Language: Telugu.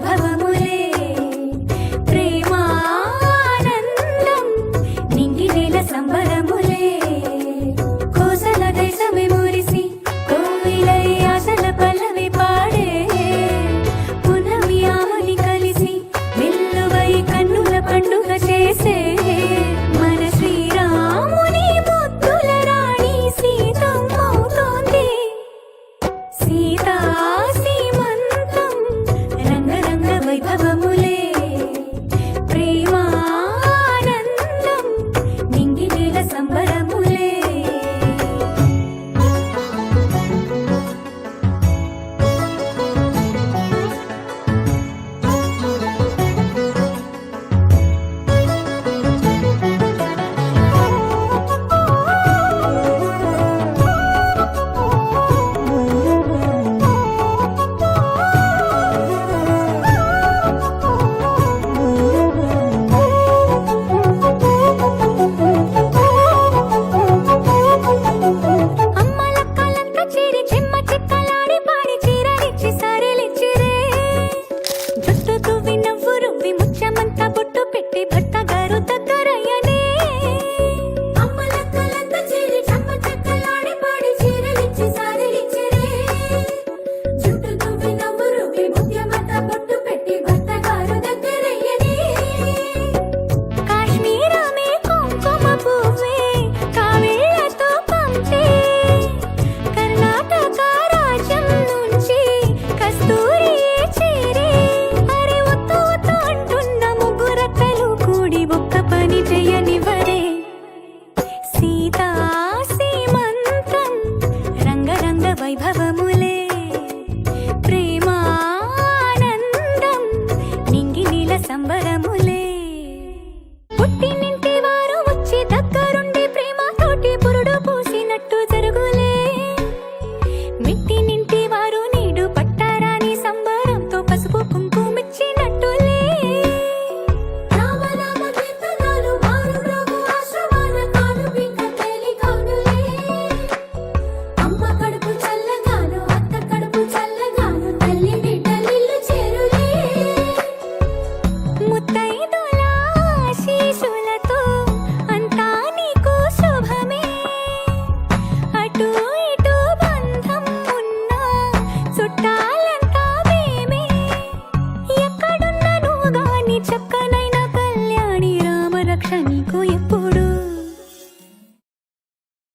వైభవములే ప్రేమానందం నింగి నేల సంబరములే కోసల దేశమే మురిసి కోవిలై ఆశల పల్లవి పాడే పునమి ఆమని కలిసి వెల్లువై కన్నుల పండుగ చేసే మన శ్రీరాముని ముద్దుల రాణి సీతమ్మవుతోంది సీతా సీమంతం రంగరంగ వైభవములే ప్రేమానందం నింగి నేల సంబరములే అమ్మలక్కలంతా చేరి చెమ్మ చెక్కలాడి పాడి చీరలిచ్చి సారెలిచ్చిరే జుట్టు తువ్వి నవ్వు రువ్వి ముత్యమంతా బొట్టు పెట్టి భర్త గారు దగ్గరయ్యనే అమ్మలక్కలంతా చేరి చెమ్మ చెక్కలాడి పాడి చీరలిచ్చి సారెలిచ్చిరే జుట్టు తువ్వి నవ్వు రువ్వి ముత్యమంతా బొట్టు పెట్టి భర్త గారు దగ్గరయ్యనే కాశ్మీరమే కుంకుమ పువ్వే కావేళ్లతో పంపే కర్ణాటక రాజ్యం నుంచి కస్తూరియే చేరే అరే ఒత్తు ఒత్తు అంటున్న ముగ్గురక్కలు కూడి ఒక్క పని చెయ్యనివ్వరే సీతా సీమంతం రంగరంగ వైభవములే ప్రేమానందం నింగి నీల సంబరములే పుట్టినింటి వారు వచ్చి దగ్గరుండి ప్రేమతోటి పురుడు పూసినట్టు జరుగులే మిట్టినింటి వారు నీడు పట్టారాని సంబరంతో పసుపు